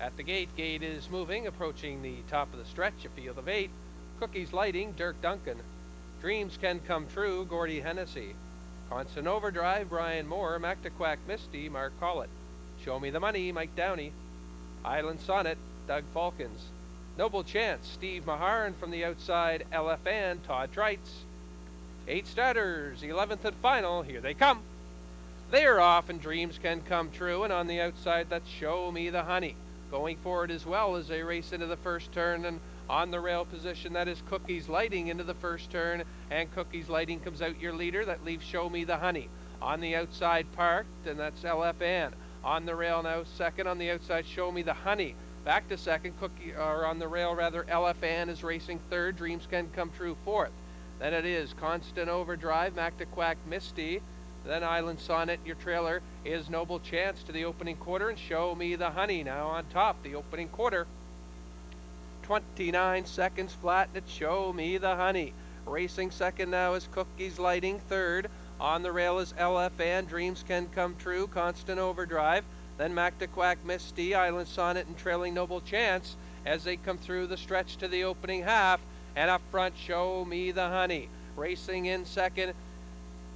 At the gate, gate is moving, approaching the top of the stretch, a field of 8. Cookies lighting, Dirk Duncan. Dreams Can Come True, Gordy Hennessy. Constant Overdrive, Brian Moore. Mactaquack Misty, Mark Collett. Show Me the Money, Mike Downey. Island Sonnet, Doug Falkins. Noble Chance, Steve Maharan. From the outside, LFN, Todd Treitz. 8 starters, 11th and final, here they come. They're off and Dreams Can Come True, and on the outside, that's Show Me the Honey. Going forward as well as they race into the first turn, and on the rail position, that is Cookies Lighting into the first turn, and Cookies Lighting comes out your leader. That leaves Show Me the Honey. On the outside, parked, and that's LFN. On the rail now, second. On the outside, Show Me the Honey. Back to second, on the rail rather, LFN is racing third. Dreams Can Come True fourth. Then it is Constant Overdrive, Mactaquack Misty. Then Island Sonnet, your trailer, is Noble Chance to the opening quarter, and Show Me the Honey now on top, the opening quarter. 29 seconds flat, and it's Show Me the Honey. Racing second now is Cookies Lighting, third. On the rail is LFN, Dreams Can Come True, Constant Overdrive. Then Mactaquack Misty, Island Sonnet, and trailing Noble Chance as they come through the stretch to the opening half. And up front, Show Me the Honey. Racing in second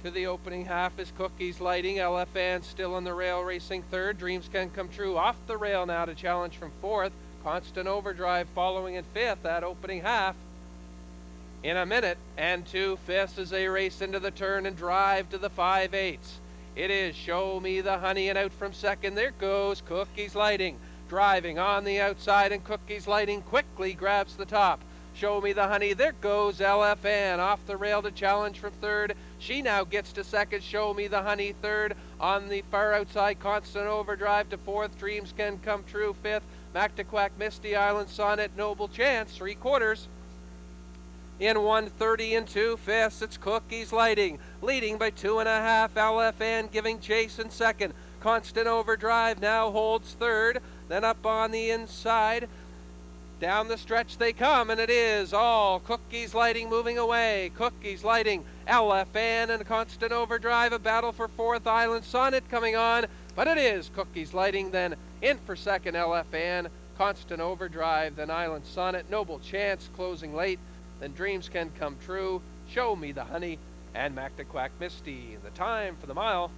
to the opening half is Cookies Lighting. LFN still on the rail, racing third. Dreams Can Come True off the rail now to challenge from fourth. Constant Overdrive following in fifth, that opening half. In a minute and 2/5 as they race into the turn and drive to the 5/8. It is Show Me the Honey, and out from second, there goes Cookies Lighting. Driving on the outside, and Cookies Lighting quickly grabs the top. Show Me the Honey, there goes LFN off the rail to challenge from third. She now gets to second, Show Me the Honey third. On the far outside, Constant Overdrive to fourth. Dreams Can Come True fifth. Mactaquack Misty, Island Sonnet, Noble Chance, 3/4. In 1:30 and 2/5, it's Cookies Lighting, leading by 2.5. LFN giving chase in second. Constant Overdrive now holds third. Then up on the inside, down the stretch they come, and it is all Cookies Lighting moving away. Cookies Lighting, LFN, and Constant Overdrive, a battle for fourth. Island Sonnet coming on, but it is Cookies Lighting, then in for second, LFN, Constant Overdrive, then Island Sonnet, Noble Chance closing late, then Dreams Can Come True, Show Me the Honey, and Mactaquack Misty. The time for the mile,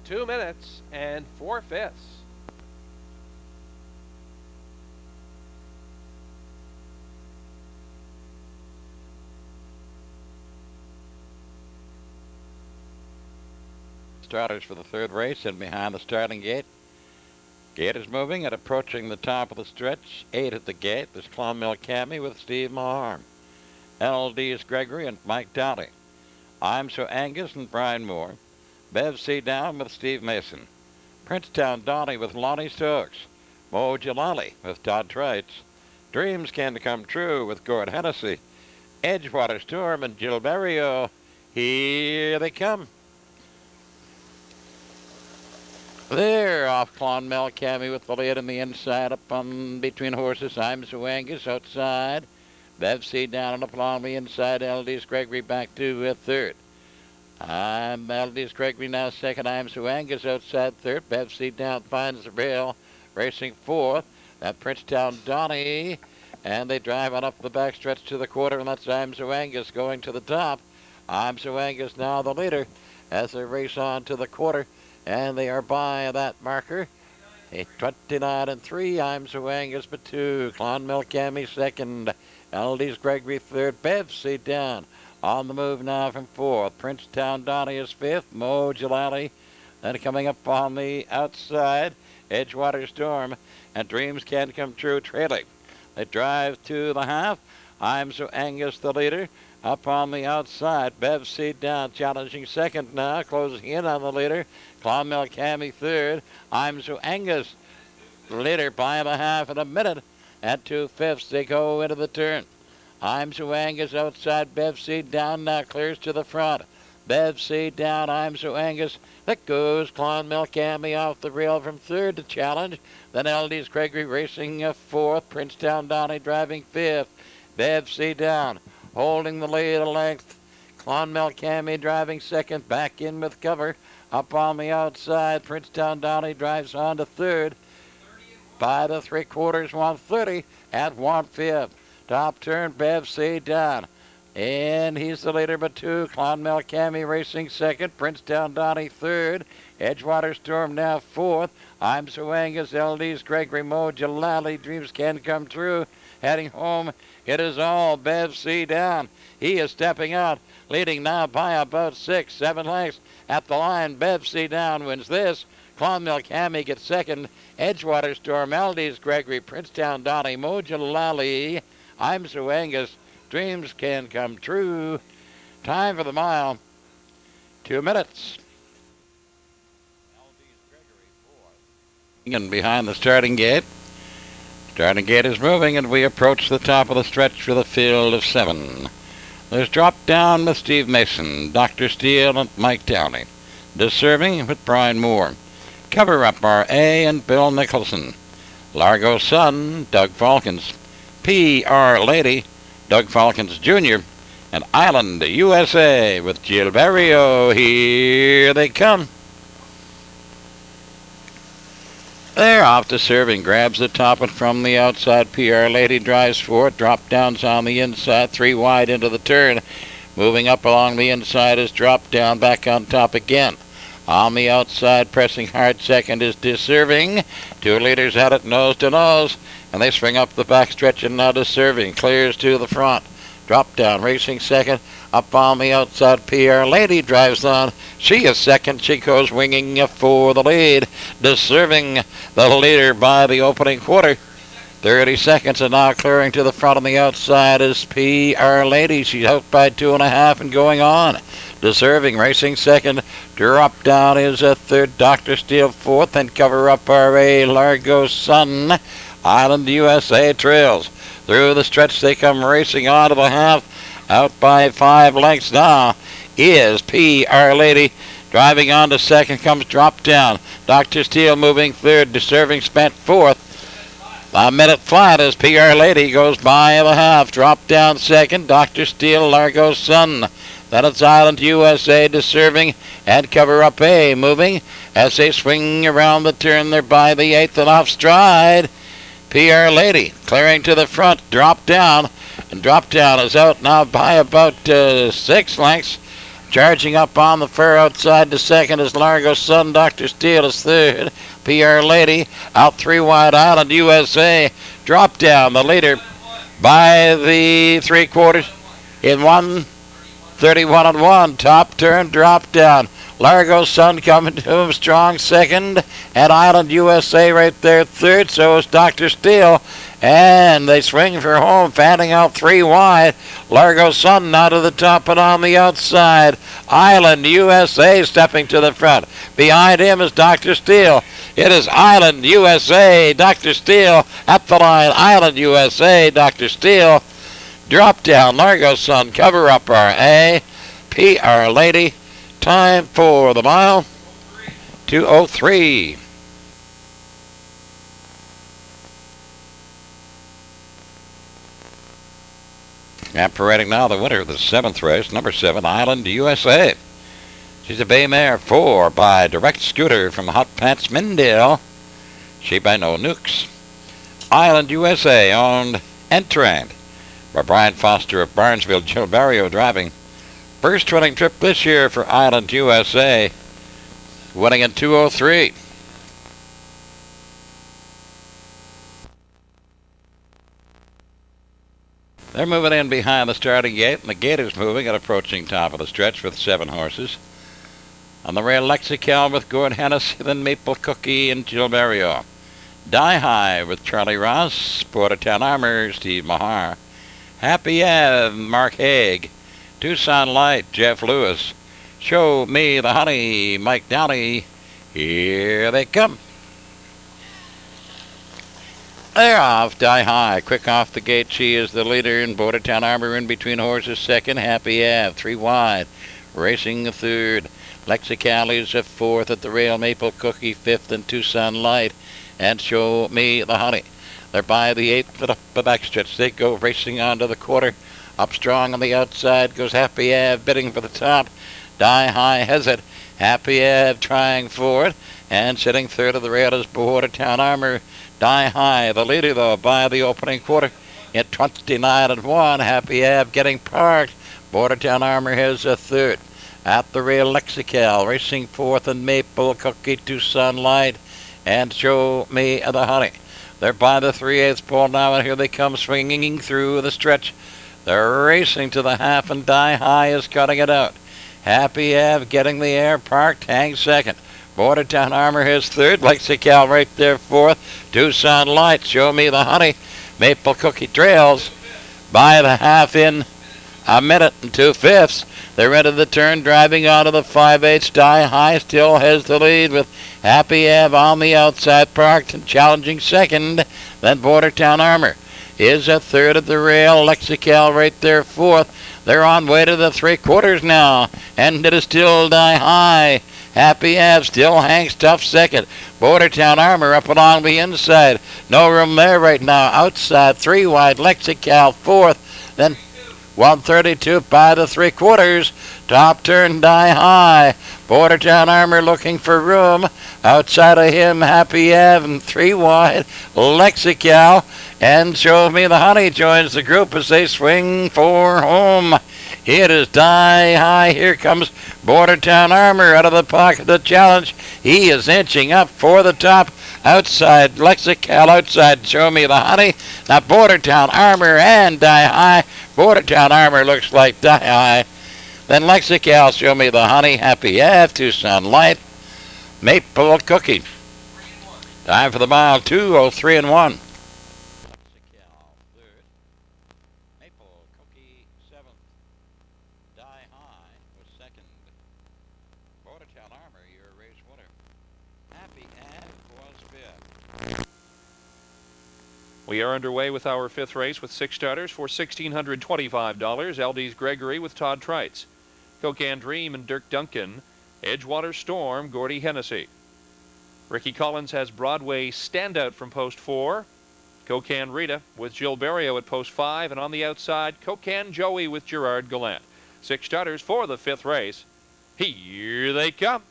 2 minutes and 4/5. Starters for the third race and behind the starting gate. Gate is moving and approaching the top of the stretch. 8 at the gate. There's Clonmel Cammy with Steve Maharm. LD's Gregory and Mike Downey. I'm So Angus and Brian Moore. Bev C. Down with Steve Mason. Princetown Donnie with Lonnie Stokes. Mo Jalali with Todd Treitz. Dreams Can Come True with Gord Hennessy. Edgewater Storm and Jill Berrio. Here they come. There, off Clonmel Cammy with the lead on the inside, up on between horses. I'm So Angus outside. Bev C. Down and up along the inside. LD's Gregory back to third. LD's Gregory now second. I'm So Angus outside third. Bev C. Down finds the rail, racing fourth. That Princetown Donnie, and they drive on up the backstretch to the quarter, and that's I'm So Angus going to the top. I'm So Angus now the leader as they race on to the quarter. And they are by that marker. 29 and 3. I'm So Angus but 2. Clonmel Cammy second. LD's Gregory third. Bev C. Down on the move now from fourth. Princetown Donnie is fifth. Mo Jalali. Then coming up on the outside, Edgewater Storm and Dreams Can Come True trailing. They drive to the half. I'm So Angus the leader. Up on the outside, Bev C. Down challenging second now, closing in on the leader. Clonmel Cammy third. I'm So Angus leader by the half in a minute. At 2/5 they go into the turn. I'm So Angus outside, Bev C. Down now clears to the front. Bev C. Down, I'm So Angus. That goes Clonmel Cammy off the rail from third to challenge. Then LD's Gregory racing fourth. Princetown Donnie driving fifth. Bev C. Down holding the lead a length. Clonmel Cammy driving second, back in with cover. Up on the outside, Princetown Donnie drives on to third. By the 3/4, 130 at 1/5. Top turn, Bev C down. And he's the leader by 2. Clonmel Cammy racing second. Princetown Donnie third. Edgewater Storm now fourth. I'm Swangas, LD's Gregory Mo, Jalali, Dreams Can Come True. Heading home, it is all Bev C down. He is stepping out, leading now by about 6, 7 lengths. At the line, Bev C down wins this. Clonmel Cammy gets second. Edgewater Storm, LD's Gregory, Princetown Donnie, Mo Jalali. I'm Swangas. Dreams Can Come True. Time for the mile, 2 minutes. And behind the starting gate. Starting gate is moving, and we approach the top of the stretch with a field of 7. There's Drop Down with Steve Mason, Dr. Steele, and Mike Downey. Deserving with Brian Moore. Cover Up R.A. and Bill Nicholson. Largo Sun, Doug Falcons. P.R. Lady, Doug Falcons Jr., and Island USA with Gilberto. Here they come. They're off to serving. Grabs the top and from the outside. PR Lady drives for it. Drop downs on the inside. 3 wide into the turn. Moving up along the inside is Drop Down back on top again. On the outside, pressing hard second is Deserving. 2 leaders at it nose to nose. And they swing up the backstretch and now Deserving. Clears to the front. Drop Down racing second. Up on the outside, PR Lady drives on. She is second. She goes winging for the lead. Deserving the leader by the opening quarter. 30 seconds and now clearing to the front on the outside is PR Lady. She's out by 2.5 and going on. Deserving racing second. Drop Down is a third. Dr. Steele fourth. And Cover Up R.A. Largo Sun. Island USA trails. Through the stretch they come racing on to the half. Out by 5 lengths now is PR Lady. Driving on to second comes Drop Down. Dr. Steele moving third. Deserving spent fourth. A minute flat as PR Lady goes by the half. Drop Down second. Dr. Steele, Largo Sun. Then it's Island USA, Deserving, and Cover Up A moving as they swing around the turn. They're by the 8th and off stride. PR Lady clearing to the front. Drop Down. And Drop Down is out now by about 6 lengths. Charging up on the far outside to second is Largo Sun. Dr. Steele is third. PR Lady out 3 wide. Island USA. Drop Down the leader by the 3/4 in 1:31 and 1. Top turn, Drop Down. Largo Sun coming to him strong second. And Island USA right there third. So is Dr. Steele. And they swing for home, fanning out 3 wide. Largo Sun now to the top and on the outside. Island USA stepping to the front. Behind him is Dr. Steele. It is Island USA, Dr. Steele at the line. Island USA, Dr. Steele. Drop Down, Largo Sun, Cover Up R.A. PR Lady. Time for the mile, 2:03. Apparating now the winner of the 7th race, number 7, Island USA. She's a bay mare, 4 by Direct Scooter from Hot Pants Mindale. She by No Nukes. Island USA owned and trained by Brian Foster of Barnesville, Gilberto driving. First winning trip this year for Island USA, winning in 2:03. They're moving in behind the starting gate, and the gate is moving and approaching top of the stretch with 7 horses. On the rail, Lexical with Gord Hennessy, then Maple Cookie and Gilberto. Die High with Charlie Ross, Portertown Armor, Steve Mahar. Happy Ave, Mark Haig. Tucson Light, Jeff Lewis. Show Me the Honey, Mike Downey. Here they come. They're off. Die High. Quick off the gate. She is the leader in Bordertown Armor in between horses. Second. Happy Ave. 3 wide. Racing the third. Lexical is a fourth at the rail. Maple Cookie fifth and Tucson Light. And Show Me the Honey. They're by the 8th at the backstretch. They go racing on to the quarter. Up strong on the outside goes Happy Ave bidding for the top. Die High has it. Happy Ave trying for it, and sitting third of the rail is Bordertown Armor. Die High, the leader though by the opening quarter at 29-1. Happy Ave getting parked. Bordertown Armor has a third. At the rail, Lexical racing fourth, and Maple Cookie to Sunlight and Show Me the Honey. They're by the 3/8 pole now, and here they come swinging through the stretch. They're racing to the half, and Die High is cutting it out. Happy Ave getting the air parked, hangs second. Bordertown Armor has third. Lexical right there fourth. Tucson Light, Show Me the Honey. Maple Cookie trails by the half in a minute and 2/5. They're into the turn, driving out of the 5/8. Die High still has the lead with Happy Ave on the outside, parked and challenging second. Then Bordertown Armor is a third at the rail. Lexical right there fourth. They're on way to the 3/4 now, and it is still Die High. Happy Ave still hangs tough second. Bordertown Armor up along the inside. No room there right now. Outside, 3 wide. Lexical fourth. Then 132 by the 3/4. Top turn, Die High. Bordertown Armor looking for room. Outside of him, Happy Ave, and 3 wide. Lexical and Show Me the Honey joins the group as they swing for home. It is Die High. Here comes Bordertown Armor out of the pocket to challenge. He is inching up for the top. Outside, Lexical outside, Show Me the Honey. Now Bordertown Armor and Die High. Bordertown Armor looks like Die High. Then Lexical, Show Me the Honey. Happy Ave, Tucson Light, Maple Cookie. Time for the mile, 2:03-1. Maple Cookie 7th. Die High was 2nd. Bordertown Armor, your race winner. Happy Ave was 5th. We are underway with our 5th race with 6 starters for $1,625. LD's Gregory with Todd Trites, Cocan Dream and Dirk Duncan, Edgewater Storm, Gordy Hennessy. Ricky Collins has Broadway Standout from post 4. Cocan Rita with Jill Barrio at post 5, and on the outside, Cocan Joey with Gerard Gallant. 6 starters for the 5th race. Here they come.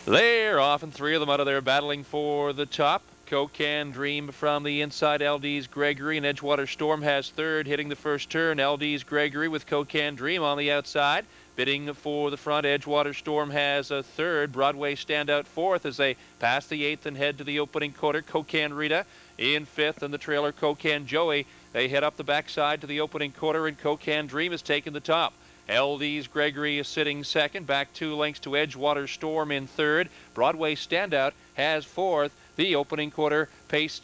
They're off, and 3 of them out of there battling for the top. Cocan Dream from the inside, LD's Gregory, and Edgewater Storm has third, hitting the first turn. LD's Gregory with Cocan Dream on the outside, bidding for the front. Edgewater Storm has a third. Broadway Standout fourth as they pass the 8th and head to the opening quarter. Cocan Rita in 5th, and the trailer Cocan Joey. They head up the backside to the opening quarter, and Cocan Dream has taken the top. LD's Gregory is sitting second, back 2 lengths to Edgewater Storm in third. Broadway Standout has fourth. The opening quarter paced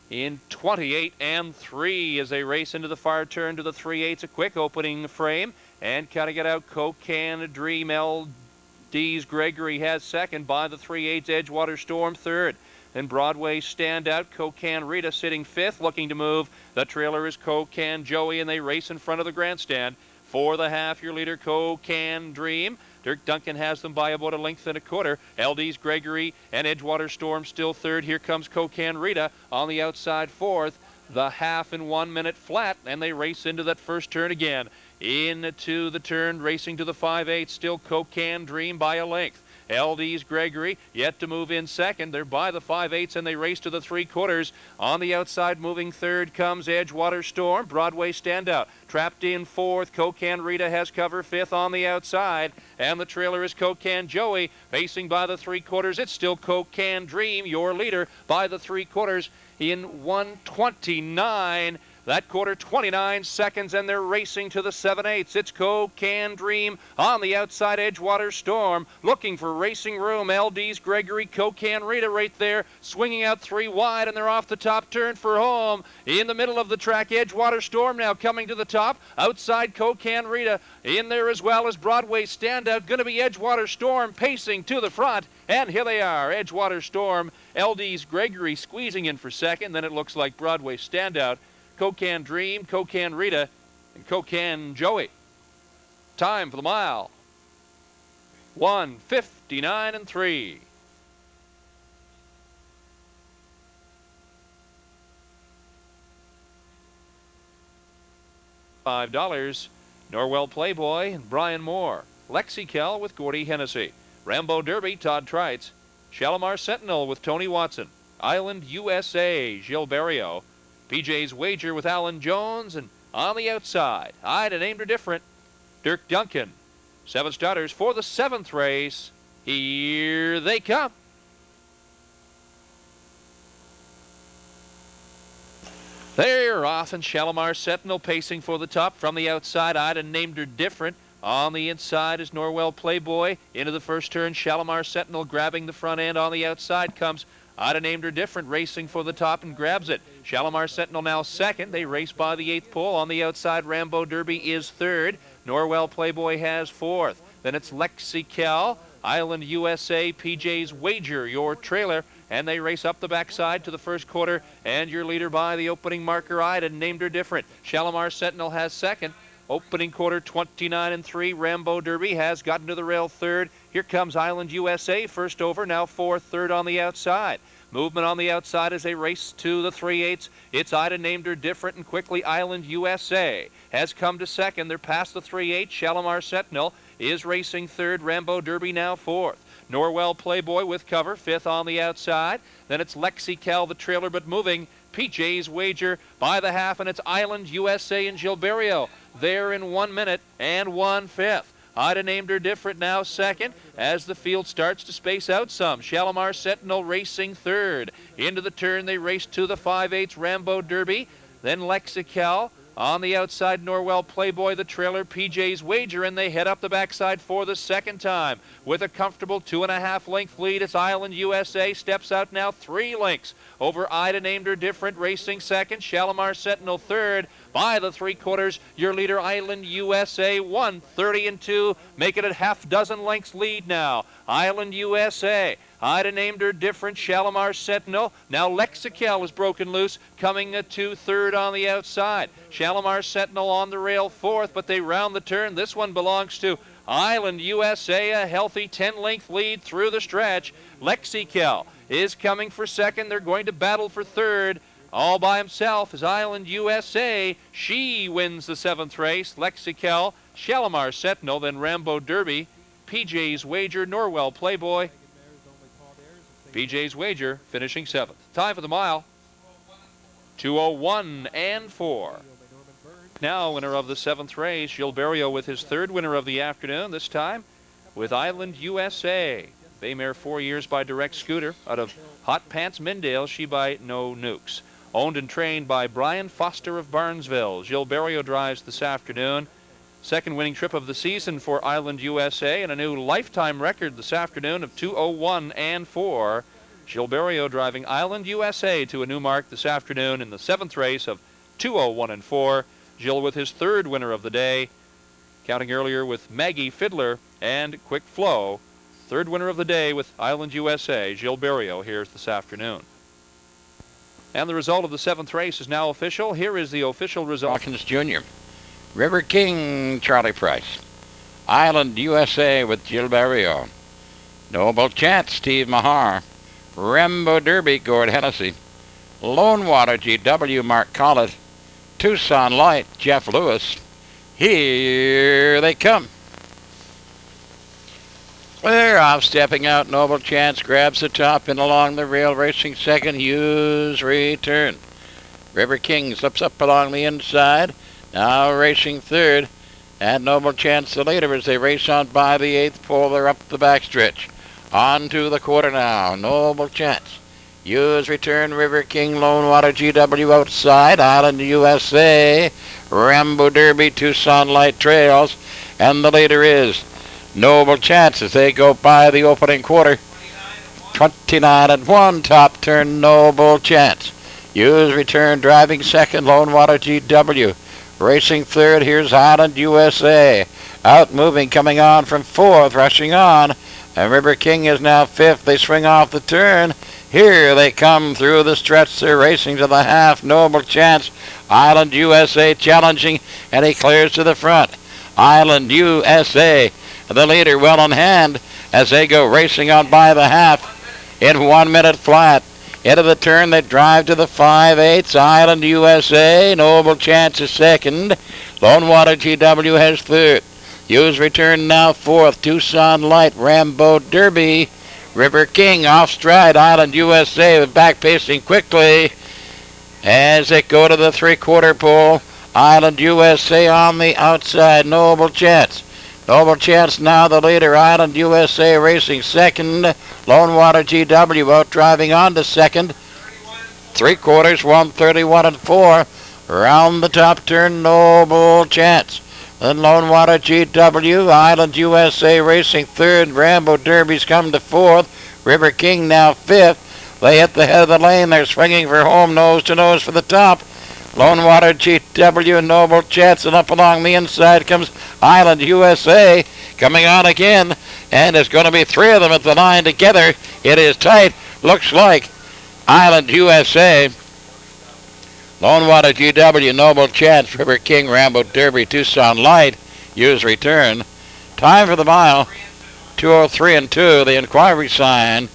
in 28-3 as they race into the far turn to the 3/8. A quick opening frame, and cutting it out, Cocan Dream. LD's Gregory has second by the 3/8. Edgewater Storm third. Then Broadway Standout, Cocan Rita sitting 5th, looking to move. The trailer is Cocan Joey, and they race in front of the grandstand. For the half, your leader, Cocan Dream. Dirk Duncan has them by about 1.25 lengths. LD's Gregory and Edgewater Storm still third. Here comes Cocan Rita on the outside fourth. The half in 1 minute flat, and they race into that first turn again. Into the turn, racing to the 5/8, still Cocan Dream by a length. LD's Gregory yet to move in second. They're by the 5/8, and they race to the 3/4. On the outside, moving third, comes Edgewater Storm. Broadway Standout trapped in fourth. Cocan Rita has cover 5th on the outside, and the trailer is Cocan Joey pacing by the 3/4. It's still Cocan Dream, your leader, by the 3/4 in 1:29. That quarter, 29 seconds, and they're racing to the 7/8. It's Cocan Dream on the outside. Edgewater Storm looking for racing room. LD's Gregory, Cocan Rita right there, swinging out 3 wide, and they're off the top turn for home. In the middle of the track, Edgewater Storm now coming to the top. Outside, Cocan Rita in there as well as Broadway Standout. Going to be Edgewater Storm pacing to the front, and here they are. Edgewater Storm, LD's Gregory squeezing in for second. Then it looks like Broadway Standout, Cocan Dream, Cocan Rita, and Cocan Joey. Time for the mile, 1:59-3. $5. Norwell Playboy, Brian Moore. Lexical with Gordy Hennessy. Rambo Derby, Todd Trites. Shalimar Sentinel with Tony Watson. Island USA, Gilles Barrio. PJ's Wager with Alan Jones. And on the outside, I'd have named her different, Dirk Duncan. 7 starters for the 7th race. Here they come. They're off, and Shalimar Sentinel pacing for the top. From the outside, I'd have named her different. On the inside is Norwell Playboy. Into the first turn, Shalimar Sentinel grabbing the front end. On the outside comes I'd have named her different, racing for the top and grabs it. Shalimar Sentinel now second. They race by the 8th pole. On the outside, Rambo Derby is third. Norwell Playboy has 4th. Then it's Lexical, Island USA, PJ's Wager, your trailer. And they race up the backside to the first quarter. And your leader by the opening marker, I'd have named her different. Shalimar Sentinel has second. Opening quarter, 29-3. Rambo Derby has gotten to the rail third. Here comes Island USA, first over, now fourth, third on the outside. Movement on the outside as they race to the 3/8. It's Ida named her different, and quickly Island USA has come to second. They're past the 3/8. Shalimar Sentinel is racing third. Rambo Derby now fourth. Norwell Playboy with cover, fifth on the outside. Then it's Lexical, the trailer, but moving. PJ's Wager by the half, and it's Island USA and Gilles Barrio there in 1 minute and 1/5. I'd have named her different now second as the field starts to space out some. Shalimar Sentinel racing third. Into the turn they race to the 5/8 Rambo Derby. Then Lexical. On the outside, Norwell Playboy, the trailer, PJ's Wager, and they head up the backside for the second time. With a comfortable 2.5 length lead, it's Island USA, steps out now 3 lengths over Ida named her different, racing second. Shalimar Sentinel third. By the 3/4, your leader, Island USA, 1:30-2, make it a half dozen lengths lead now. Island USA. Ida named her different. Shalimar Sentinel. Now Lexical is broken loose, coming to third on the outside. Shalimar Sentinel on the rail fourth, but they round the turn. This one belongs to Island USA, a healthy 10-length lead through the stretch. Lexical is coming for second. They're going to battle for third. All by himself is Island USA. She wins the 7th race. Lexical, Shalimar Sentinel, then Rambo Derby, PJ's Wager, Norwell Playboy. PJ's Wager finishing 7th. Time for the mile, 2:01.4. Now winner of the 7th race, Gilles Barrio with his 3rd winner of the afternoon, this time with Island USA. Bay mare 4 years by Direct Scooter out of Hot Pants Mindale, she by No Nukes. Owned and trained by Brian Foster of Barnesville. Gilles Barrio drives this afternoon. 2nd winning trip of the season for Island USA, and a new lifetime record this afternoon of 2:01.4. Gilles Barrio driving Island USA to a new mark this afternoon in the 7th race of 2:01.4. Gilles with his 3rd winner of the day, counting earlier with Maggie Fiddler and Quick Flow. 3rd winner of the day with Island USA, Gilles Barrio, here this afternoon. And the result of the 7th race is now official. Here is the official result. Hawkins Jr., River King, Charlie Price. Island USA with Gilles Barrio. Noble Chance, Steve Mahar. Rambo Derby, Gord Hennessy. Lone Water, GW, Mark Collett. Tucson Light, Jeff Lewis. Here they come. They're off, stepping out. Noble Chance grabs the top and along the rail, racing second. Hughes return. River King slips up along the inside. Now racing third. And Noble Chance the leader as they race on by the 8th pole. They're up the backstretch. On to the quarter now. Noble Chance. Hughes return. River King, Lone Water, GW outside. Island USA. Rambo Derby, Tucson Light Trails. And the leader is Noble Chance as they go by the opening quarter. 29-1, top turn, Noble Chance. Hughes return, driving second, Lone Water GW. Racing third, here's Island USA. Out moving, coming on from 4th, rushing on. And River King is now 5th. They swing off the turn. Here they come through the stretch. They're racing to the half. Noble Chance. Island USA challenging, and he clears to the front. Island USA, the leader, well in hand as they go racing on by the half in 1 minute flat. Into the turn, they drive to the 5/8. Island USA, Noble Chance is second. Lone Water GW has third. Hughes return now fourth. Tucson Light, Rambo Derby. River King off stride. Island USA back pacing quickly as they go to the three-quarter pole. Island USA on the outside. Noble Chance. Noble Chance now the leader. Island USA racing second. Lone Water GW out driving on to second. Three quarters, 131 and 4. Round the top turn, Noble Chance. Then Lone Water GW, Island USA racing third. Rambo Derby's come to fourth. River King now fifth. They hit the head of the lane. They're swinging for home, nose to nose for the top. Lone Water GW, Noble Chance, and up along the inside comes Island USA. Coming on again, and there's going to be three of them at the line together. It is tight. Looks like Island USA, Lone Water GW, Noble Chance, River King, Rambo Derby, Tucson Light, Hughes return. Time for the mile, 2:03 and 2. The inquiry sign.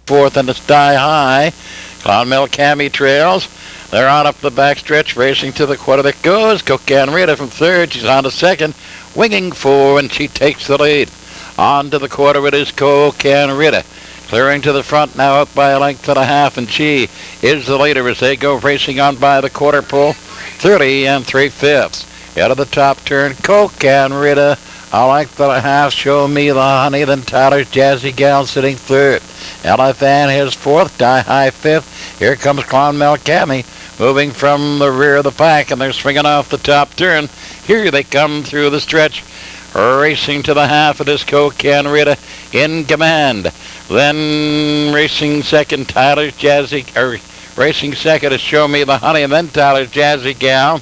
Fourth, and it's Die High. Clonmel Cami trails. They're on up the backstretch, racing to the quarter that goes. Cocan Rita from third. She's on to second. Winging four, and she takes the lead. On to the quarter it is Cocan Rita. Clearing to the front now up by a length and a half, and she is the leader as they go racing on by the quarter pole. 30 and 3/5. Out of the top turn, Cocan Rita. A length and a half, Show Me the Honey. Then Tyler's Jazzy Gal sitting third. Elifan is fourth, Die High fifth. Here comes Clonmel Cami moving from the rear of the pack, and they're swinging off the top turn. Here they come through the stretch. Racing to the half, it is Cocan Rita in command. Then racing second, Tyler's Jazzy, racing second is Show Me the Honey, and then Tyler's Jazzy Gal.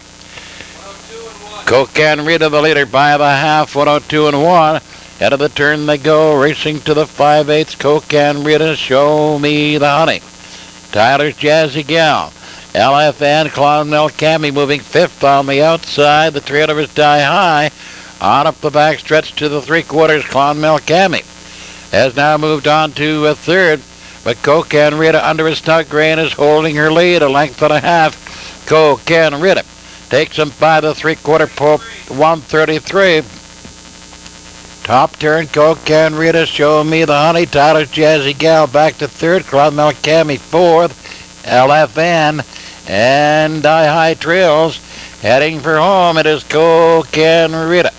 Cocan Rita the leader by the half, 102 and 1. Head of the turn they go, racing to the 5/8. Cocan Rita, Show Me the Honey. Tyler's Jazzy Gal. LFN, Clonmel Cami moving fifth on the outside. The trailer is Die High. On up the back stretch to the three-quarters, Clonmel Cami has now moved on to a third. But Cocan Rita under his snug grain is holding her lead, a length and a half. Cocan Rita takes him by the three-quarter pole, 133. Top turn, Cocan Rita, Show Me the Honey. Tyler's Jazzy Gal back to third. Clonmel Cami fourth. LFN and Die High trails. Heading for home, it is Cocan Rita.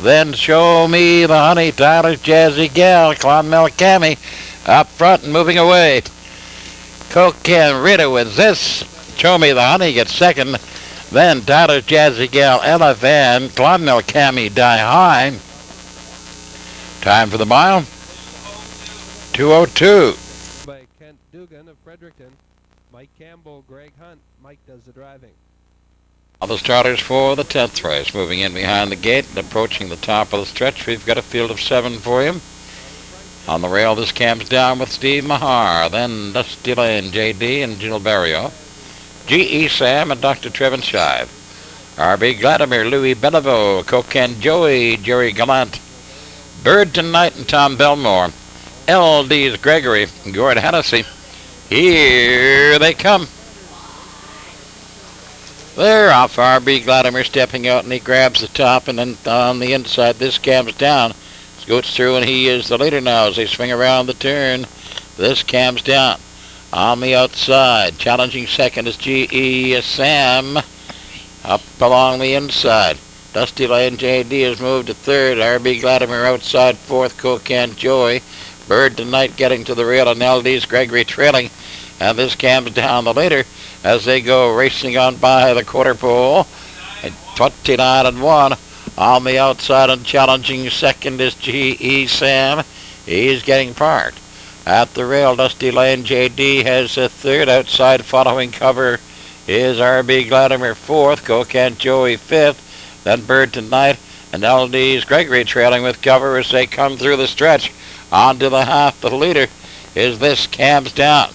Then Show Me the Honey. Tyler's Jazzy Gal. Clonmel Cami up front and moving away. Cocan Rita with this. Show Me the Honey gets second. Then Tyler's Jazzy Gal, LFN, Clonmel Cami, Die High. Time for the mile, 2:02. By Kent Dugan of Fredericton, Mike Campbell, Greg Hunt. Mike does the driving. All the starters for the 10th race moving in behind the gate and approaching the top of the stretch. We've got a field of 7 for you. On the rail, this camps down with Steve Mahar, then Dusty Lane, J.D. and Jill Barrio, G.E. Sam and Dr. Trevin Shive, R.B. Gladimir, Louis Bellevaux, Cocan Joey, Jerry Gallant, Bird Tonight and Tom Belmore, L.D.'s Gregory and Gord Hennessy. Here they come. They're off. R.B. Gladimir stepping out, and he grabs the top, and then on the inside this cams down. Scoots through, and he is the leader now as they swing around the turn. This cams down. On the outside, challenging second is G.E. Sam. Up along the inside. Dusty Lane J.D. has moved to third. R.B. Gladimir outside fourth. Cocan Joey. Bird Tonight getting to the rail, and L.D.'s Gregory trailing. And this cams down the leader as they go racing on by the quarter pole. At 29 and 1. On the outside and challenging second is G.E. Sam. He's getting parked. At the rail, Dusty Lane J.D. has a third. Outside following cover is R.B. Gladimir fourth. Cocan Joey fifth. Then Bird Tonight and L.D.'s Gregory trailing with cover as they come through the stretch. On to the half. The leader is this cams down.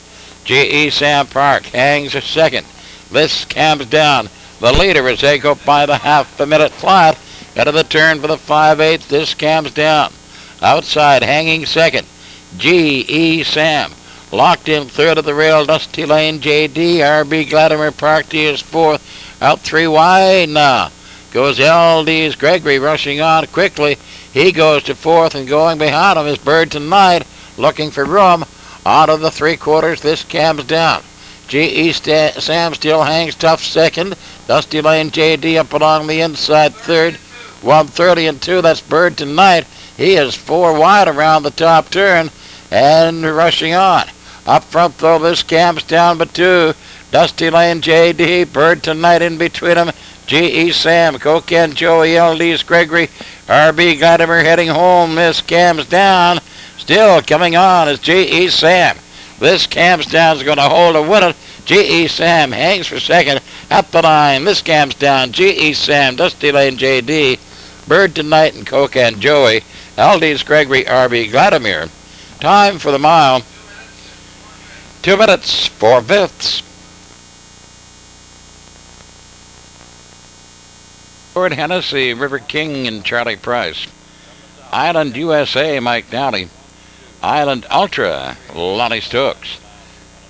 G.E. Sam Park hangs a second. This cams down. the leader as they go by the half a minute flat. Out of the turn for the 5/8. This cams down. Outside, hanging second. G.E. Sam. Locked in third of the rail. Dusty Lane J.D. R.B. Gladimer parked is fourth. Out 3 wide now. Goes L.D.'s Gregory rushing on quickly. He goes to fourth, and going behind him is Bird Tonight, looking for room. Out of the 3/4, this cams down. G.E. Sam still hangs tough second. Dusty Lane J.D. up along the inside third. 1:30 and 2, that's Bird Tonight. He is 4 wide around the top turn and rushing on. Up front, though, this cams down but 2. Dusty Lane J.D., Bird Tonight in between them. G.E. Sam, Cocan Joey, L.D.'s Gregory, R.B. Gladimer heading home. This cams down. Still coming on is G.E. Sam. This cams down is going to hold to win it. G.E. Sam hangs for second at the line. This cams down. G.E. Sam, Dusty Lane J.D., Bird Tonight and Cocan Joey, L.D.'s Gregory, R.B. Gladimer. Time for the mile, 2 minutes, 4/5. Ford Hennessy, River King, and Charlie Price. Island USA, Mike Downey. Island Ultra, Lonnie Stokes.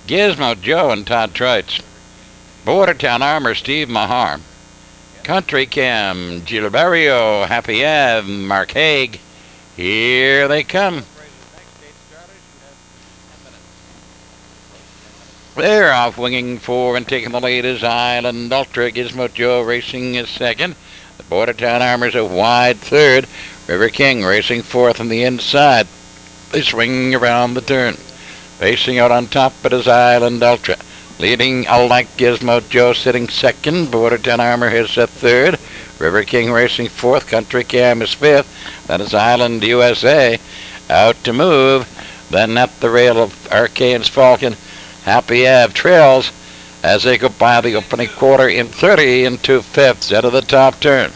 Gizmo Joe and Todd Treitz. Bordertown Armor, Steve Mahar. Country Cam, Gilberto, Happy Ave, Mark Haig. Here they come. They're off winging 4 and taking the lead is Island Ultra. Gizmo Joe racing is second. The Bordertown Armor's a wide third. River King racing fourth on the inside. They swing around the turn. Facing out on top, it is Island Ultra. Leading like Gizmo Joe sitting second. Bordertown Armor is at third. River King racing fourth. Country Cam is fifth. That is Island USA out to move. Then at the rail of Arcane's Falcon, Happy Ave trails as they go by the opening quarter in 30 and 2/5 out of the top turn.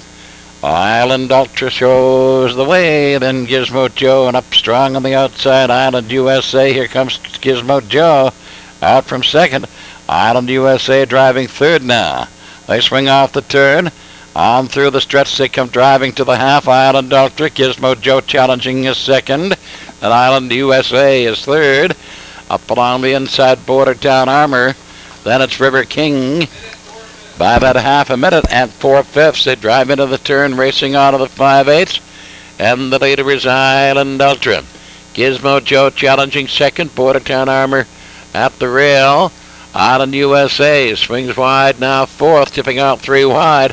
Island Ultra shows the way, then Gizmo Joe, and up strong on the outside, Island USA. Here comes Gizmo Joe out from second. Island USA driving third now. They swing off the turn. On through the stretch, they come driving to the half. Island Ultra, Gizmo Joe challenging is second. And Island USA is third. Up along the inside, Bordertown Armor. Then it's River King. By about half a minute and 4/5, they drive into the turn, racing out of the 5/8. And the leader is Island Ultra. Gizmo Joe challenging second. Bordertown Armor at the rail. Island USA swings wide now fourth, tipping out 3 wide.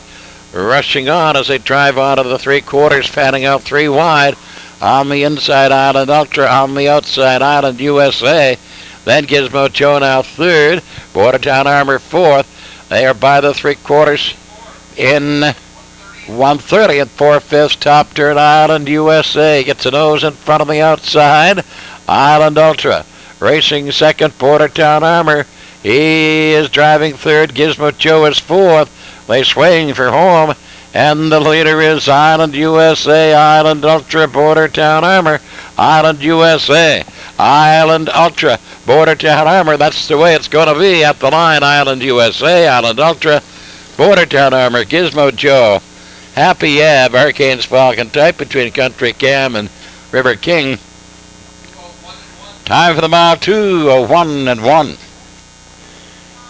Rushing on as they drive out of the 3/4, fanning out 3 wide. On the inside, Island Ultra. On the outside, Island USA. Then Gizmo Joe now third. Bordertown Armor fourth. They are by the 3/4 in 1:30 and 4/5. Top turn, Island USA gets a nose in front of the outside. Island Ultra racing second. Bordertown Armor, he is driving third. Gizmo Joe is fourth. They swing for home, and the leader is Island USA. Island Ultra, Bordertown Armor. Island USA, Island Ultra, Bordertown Armor. That's the way it's going to be at the line. Island USA, Island Ultra, Bordertown Armor, Gizmo Joe, Happy Ave, Arcane's Falcon type between Country Cam and River King. Time for the mile 2:01 and 1.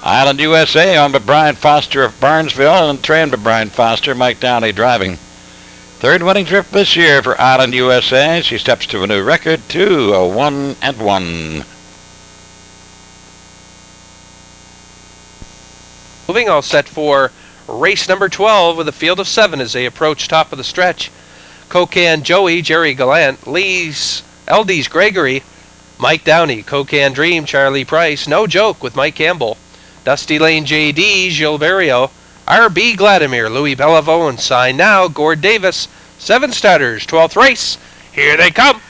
Island USA owned by Brian Foster of Barnesville and trained by Brian Foster. Mike Downey driving. Third winning trip this year for Island USA. She steps to a new record, 2:01 and 1. Moving all set for race number 12 with a field of 7 as they approach top of the stretch. Cocan Joey, Jerry Gallant, Lee's, LD's Gregory, Mike Downey, Cocan Dream, Charlie Price, No Joke with Mike Campbell, Dusty Lane JD, Gilberto, R.B. Gladimer, Louis Bellavo, and sign now, Gord Davis. 7 starters, 12th race. Here they come.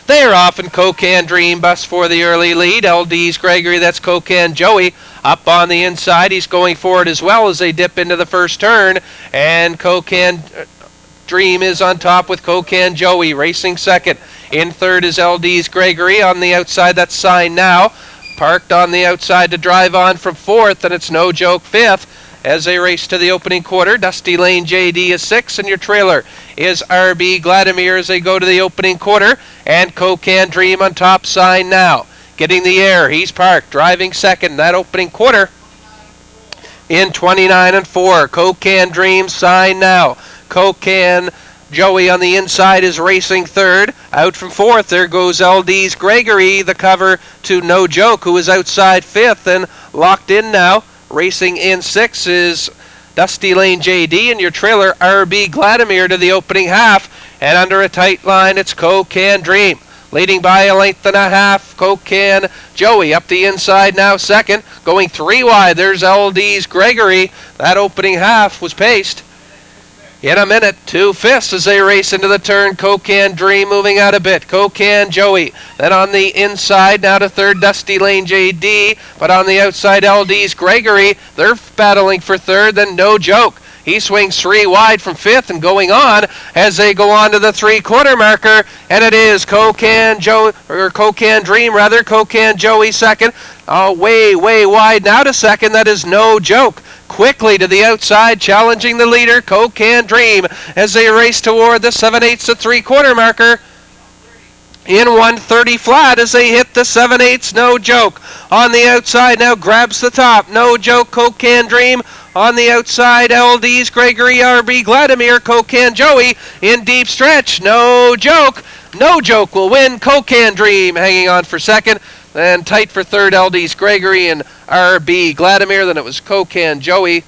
They are off in Cocan Dream, bus for the early lead. LD's Gregory, that's Cocan Joey. Up on the inside, he's going forward as well as they dip into the first turn. And Cocan Dream is on top with Cocan Joey racing second. In third is LD's Gregory. On the outside, that's sign now. Parked on the outside to drive on from fourth, and it's No Joke fifth. as they race to the opening quarter. Dusty Lane JD is 6, and your trailer is RB Vladimir as they go to the opening quarter. And Cocan Dream on top, Sign Now. Getting the air, he's parked, driving second. That opening quarter in 29 and 4. Cocan Dream, Sign Now. Cocan Joey on the inside is racing third. Out from fourth, there goes LD's Gregory, the cover to No Joke, who is outside fifth and locked in now. Racing in sixth is Dusty Lane JD, and your trailer RB Vladimir to the opening half. And under a tight line, it's Cocan Dream. Leading by a length and a half, Cocan Joey up the inside now second. Going 3 wide, there's LD's Gregory. That opening half was paced in a minute. 2 fifths as they race into the turn. Cocan Dream moving out a bit. Cocan Joey. Then on the inside, now to third, Dusty Lane JD. But on the outside, LD's Gregory. They're battling for third. Then No Joke. He swings 3 wide from fifth and going on as they go on to the 3-quarter marker. And it is Cocan Dream, Cocan Joey second. Way wide now to second. That is No Joke. Quickly to the outside, challenging the leader, Cocan Dream, as they race toward the 7/8 to 3-quarter marker. In 1:30 flat as they hit the 7/8, No Joke. On the outside now grabs the top. No Joke, Cocan Dream. On the outside, LD's Gregory, RB Vladimir, Cocan Joey in deep stretch. No Joke. No Joke will win. Cocan Dream hanging on for second. Then tight for third, LD's Gregory and RB Vladimir. Then it was Cocan Joey.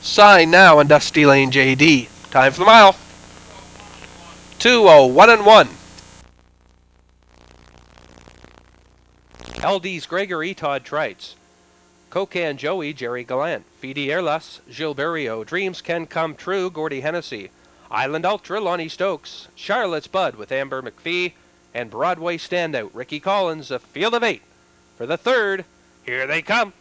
Sign Now on Dusty Lane JD. Time for the mile. 2:01 and 1. LD's Gregory, Todd Trites. Cocan Joey, Jerry Gallant. Fidi Airless, Gilberto. Dreams Can Come True, Gordy Hennessy. Island Ultra, Lonnie Stokes. Charlotte's Bud with Amber McPhee. And Broadway Standout, Ricky Collins, a field of 8. For the third, here they come.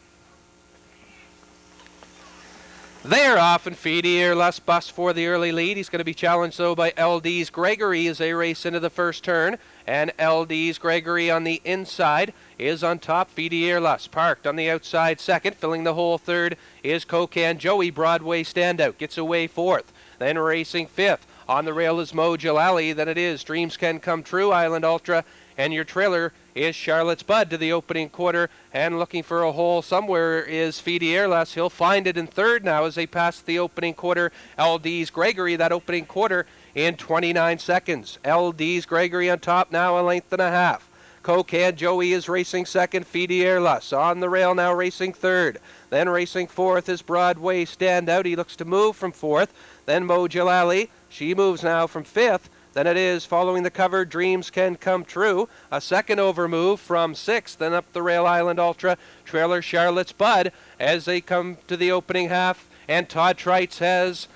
They're off, and Fidi Airless bus for the early lead. He's going to be challenged, though, by LD's Gregory as they race into the first turn. And LD's Gregory on the inside is on top. Fidi Airless parked on the outside second. Filling the whole third is Cocan Joey. Broadway Standout gets away fourth. Then racing fifth. On the rail is Mo Jalali. Then it is Dreams Can Come True, Island Ultra. And your trailer is Charlotte's Bud to the opening quarter. And looking for a hole somewhere is Fidi Airless. He'll find it in third now as they pass the opening quarter. LD's Gregory, that opening quarter in 29 seconds. LD's Gregory on top now, a length and a half. Cocan Joey is racing second. Fidi Airless on the rail now, racing third. Then racing fourth is Broadway Standout. He looks to move from fourth. Then Mo Jalali. She moves now from fifth. Then it is, following the cover, Dreams Can Come True. A second over move from sixth. Then up the rail, Island Ultra. Trailer Charlotte's Bud as they come to the opening half. And Todd Trites has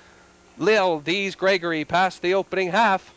LD's Gregory past the opening half.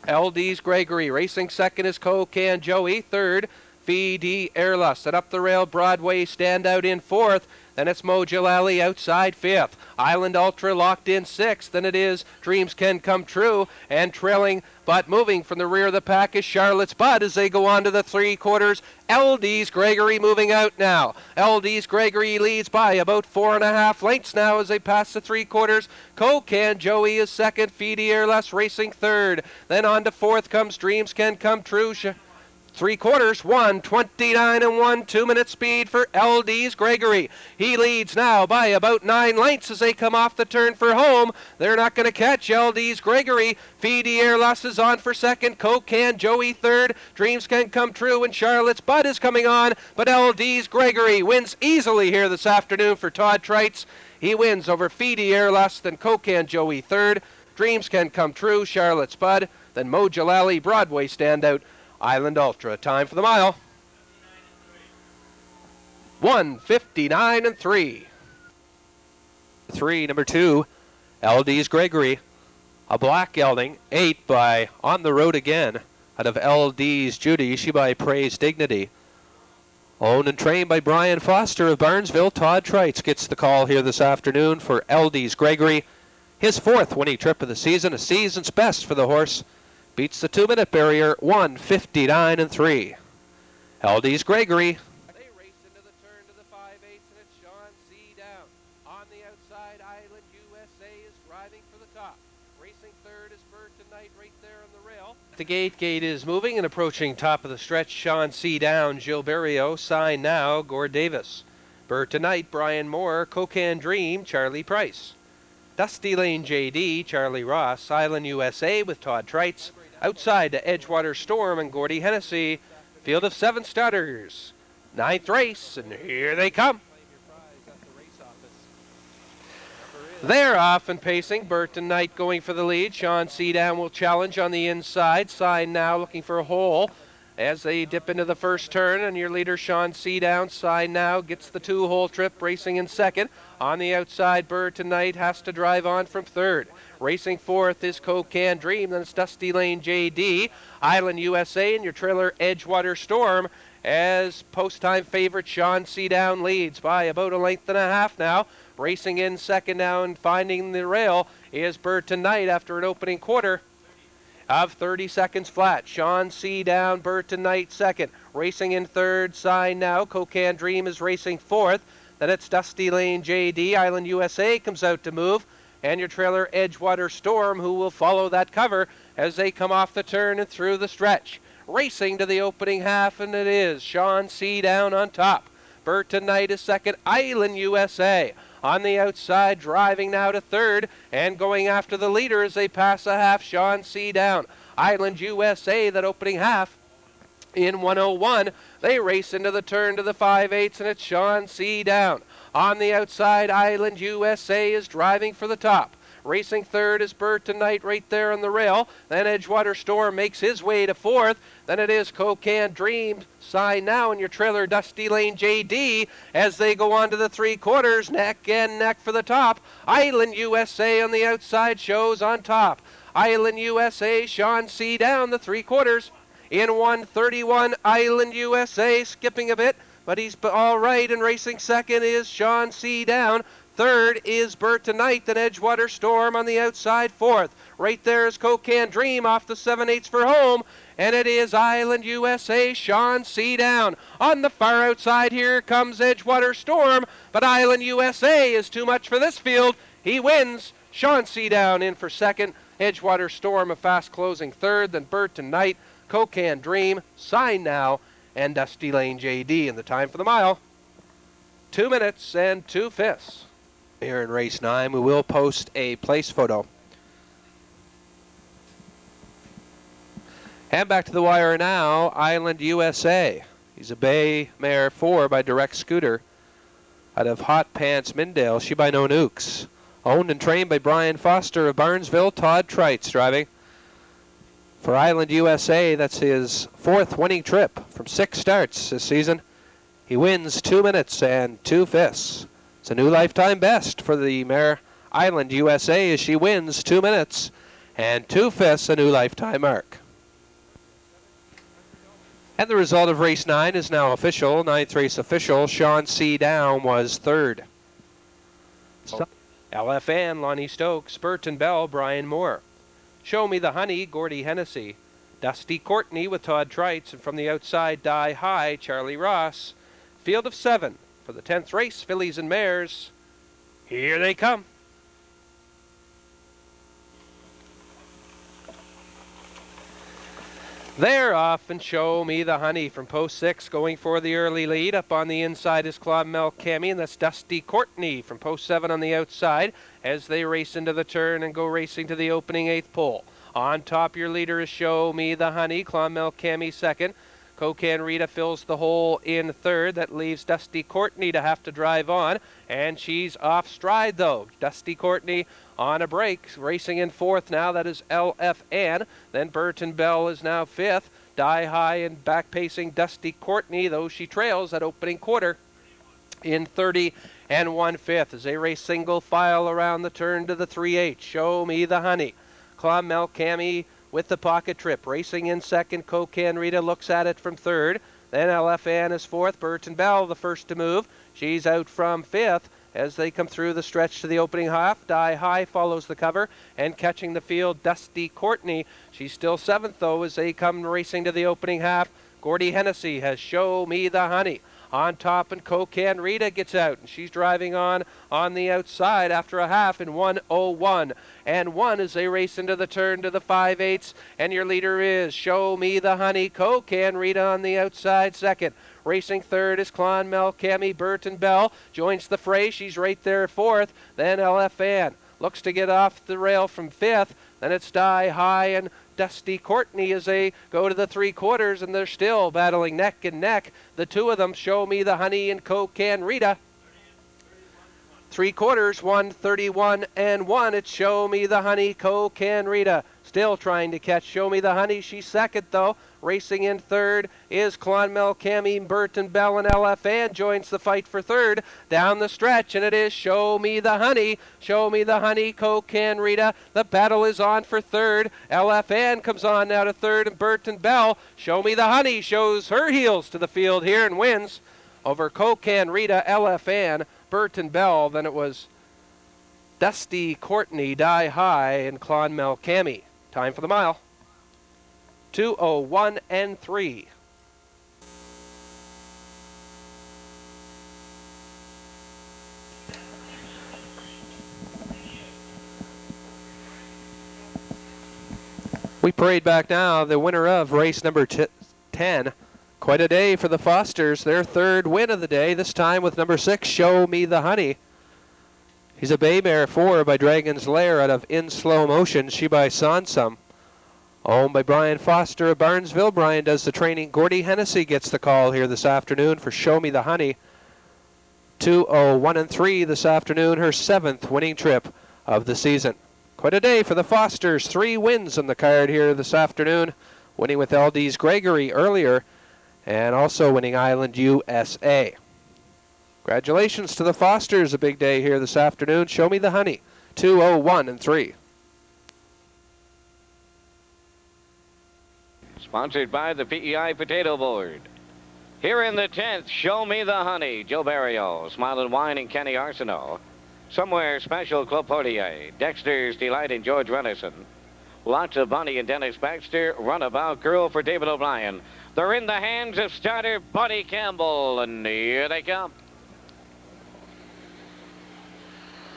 LD's Gregory racing second is Cocan Joey. Third, Fidi Airless. And up the rail, Broadway Standout in fourth. Then it's Mo Jalali outside fifth. Island Ultra locked in sixth. Then it is Dreams Can Come True. And trailing but moving from the rear of the pack is Charlotte's Bud as they go on to the 3/4. LD's Gregory moving out now. LD's Gregory leads by about 4.5 lengths now as they pass the 3/4. Cocan Joey is second. Fidi Airless racing third. Then on to fourth comes Dreams Can Come True. 3/4, 1:29 and 1, 2-minute speed for LD's Gregory. He leads now by about 9 lengths as they come off the turn for home. They're not going to catch LD's Gregory. Fidi Airless is on for second. Cocan Joey third. Dreams Can Come True, and Charlotte's Bud is coming on. But LD's Gregory wins easily here this afternoon for Todd Trites. He wins over Fidi Airless, then Cocan Joey third. Dreams Can Come True, Charlotte's Bud, then Mo Jalali, Broadway Standout, Island Ultra. Time for the mile. 1:59 and 3. 3, number 2, LD's Gregory. A black gelding, 8 by On the Road Again, out of LD's Judy. She by Praise Dignity. Owned and trained by Brian Foster of Barnesville. Todd Trites gets the call here this afternoon for LD's Gregory. His 4th winning trip of the season, a season's best for the horse. Beats the 2-minute barrier, 1:59 and 3. LD's Gregory. They race into the turn to the 5/8 Racing third is Bird Tonight right there on the rail. The gate is moving and approaching top of the stretch. Sean C. Down, Gilberto, Sign Now, Gord Davis. Bird Tonight, Brian Moore, Cocan Dream, Charlie Price. Dusty Lane JD, Charlie Ross, Island USA with Todd Trites. Outside to Edgewater Storm and Gordy Hennessy. Field of 7 starters. 9th race, and here they come. They're off and pacing. Burton Knight going for the lead. Sean C. Down will challenge on the inside. Sign Now looking for a hole as they dip into the first turn. And your leader, Sean C. Down, Sign Now gets the 2-hole trip, racing in second. On the outside, Burton Knight has to drive on from third. Racing fourth is Cocan Dream. Then it's Dusty Lane JD, Island USA, and your trailer Edgewater Storm. As post-time favorite Sean C. Down leads by about a length and a half now. Racing in second now and finding the rail is Burton Knight after an opening quarter of 30 seconds flat. Sean C. Down, Burton Knight second. Racing in third, Sign Now. Cocan Dream is racing fourth. Then it's Dusty Lane JD, Island USA comes out to move. And your trailer Edgewater Storm, who will follow that cover as they come off the turn and through the stretch. Racing to the opening half, and it is Sean C. Down on top. Burton Knight is second, Island USA. On the outside, driving now to third, and going after the leader as they pass a half, Sean C. Down. Island USA, that opening half, in 101. They race into the turn to the 5/8, and it's Sean C. Down. On the outside, Island USA is driving for the top. Racing third is Burton Knight right there on the rail. Then Edgewater Storm makes his way to fourth. Then it is Cocan Dream, Sign Now, and your trailer Dusty Lane JD as they go on to the 3/4, neck and neck for the top. Island USA on the outside shows on top. Island USA, Sean C. Down, the 3/4. In 131, Island USA skipping a bit, but he's all right, and racing second is Sean C. Down. Third is Burton Knight, then Edgewater Storm on the outside fourth. Right there is Cocan Dream off the 7/8 for home. And it is Island USA, Sean C. Down. On the far outside here comes Edgewater Storm, but Island USA is too much for this field. He wins. Sean C. Down in for second. Edgewater Storm a fast closing third, then Burton Knight, Cocan Dream, Sign Now, and Dusty Lane JD. And the time for the mile, 2 minutes and 2/5. Here in race 9, we will post a place photo. And back to the wire now, Island USA. He's a bay mare 4 by Direct Scooter out of Hot Pants Mindale. She by No Nukes. Owned and trained by Brian Foster of Barnesville. Todd Trites driving for Island USA. That's his 4th winning trip from 6 starts this season. He wins 2 minutes and 2/5. It's a new lifetime best for the mare Island USA as she wins 2 minutes and 2/5, a new lifetime mark. And the result of race 9 is now official. 9th race official. Sean C. Down was third. LFN, Lonnie Stokes, Burton Bell, Brian Moore. Show Me the Honey, Gordy Hennessy. Dusty Courtney with Todd Trites, and from the outside, Die High, Charlie Ross. Field of 7 for the 10th race, fillies and mares. Here they come. They're off, and Show Me the Honey from post 6 going for the early lead. Up on the inside is Clonmel Cami, and that's Dusty Courtney from post 7 on the outside as they race into the turn and go racing to the opening 8th pole. On top, your leader is Show Me the Honey. Clonmel Cami second. Cocan Rita fills the hole in third. That leaves Dusty Courtney to have to drive on, and she's off stride though. Dusty Courtney on a break, racing in fourth now. That is LFN. Then Burton Bell is now fifth. Die High and back pacing Dusty Courtney, though she trails at opening quarter in 30 and 1/5 as they race single file around the turn to the 3/8. Show Me the Honey. Clonmel Cami with the pocket trip, racing in second. Cocan Rita looks at it from third. Then LFN is fourth. Burton Bell the first to move. She's out from fifth as they come through the stretch to the opening half. Die High follows the cover and catching the field, Dusty Courtney. She's still seventh though as they come racing to the opening half. Gordy Hennessy has Show Me the Honey. On top, and Cocan Rita gets out, and she's driving on the outside after a half in 1:01 and 1 as they race into the turn to the 5/8. And your leader is Show Me the Honey. Cocan Rita on the outside second. Racing third is Clonmel, Cami, Burton Bell joins the fray. She's right there fourth. Then LFN looks to get off the rail from fifth. Then it's Die High and Dusty Courtney as they go to the 3/4, and they're still battling neck and neck. The two of them, Show Me the Honey and Cocan Rita. 3/4, 1:31 and 1. It's Show Me the Honey, Cocan Rita. Still trying to catch Show Me the Honey. She's second, though. Racing in third is Clonmel, Cami, Burton Bell, and LFN joins the fight for third down the stretch, and it is Show Me the Honey. Show Me the Honey, Cocan Rita. The battle is on for third. LFN comes on now to third, and Burton Bell. Show Me the Honey shows her heels to the field here and wins over Cocan Rita, LFN, Burton Bell. Then it was Dusty Courtney, Die High, and Clonmel, Cami. Time for the mile. 2:01 and 3. We parade back now the winner of race number 10. Quite a day for the Fosters. Their third win of the day, this time with number 6, Show Me the Honey. He's a bay mare 4 by Dragon's Lair out of In Slow Motion. She by Sansum. Owned by Brian Foster of Barnesville. Brian does the training. Gordy Hennessy gets the call here this afternoon for Show Me the Honey. 2:01 and 3 this afternoon, her 7th winning trip of the season. Quite a day for the Fosters. 3 wins on the card here this afternoon. Winning with LD's Gregory earlier, and also winning Island USA. Congratulations to the Fosters. A big day here this afternoon. Show Me the Honey. 2:01 and 3. Sponsored by the PEI Potato Board. Here in the 10th, Show Me the Honey, Joe Barrio, Smile and Wine, and Kenny Arsenault. Somewhere Special, Club Portier, Dexter's Delight, and George Renison. Lots of Bunny and Dennis Baxter, Runabout Girl for David O'Brien. They're in the hands of starter Buddy Campbell, and here they come.